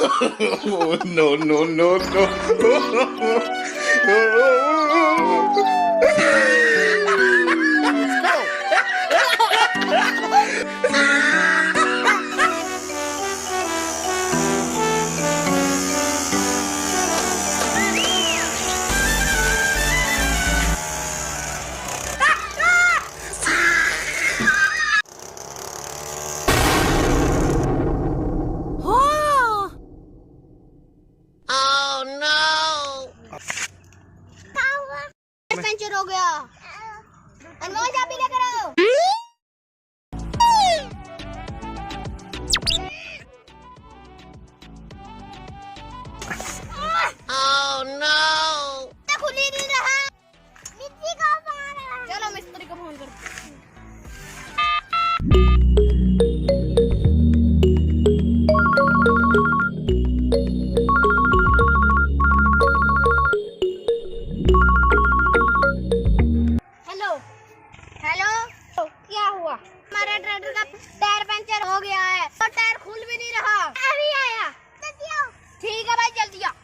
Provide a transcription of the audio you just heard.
Oh, no, no, no, no. Puncture हो गया। अनमोल चाबी लेकर आओ। Oh no! खुल ही नहीं रहा। मिस्त्री को फोन करो। चलो मिस्त्री को फोन करो। हेलो क्या हुआ? हमारे ट्रैक्टर का टायर पंचर हो गया है और टायर खुल भी नहीं रहा। अभी आया। ठीक है भाई जल्दी आओ।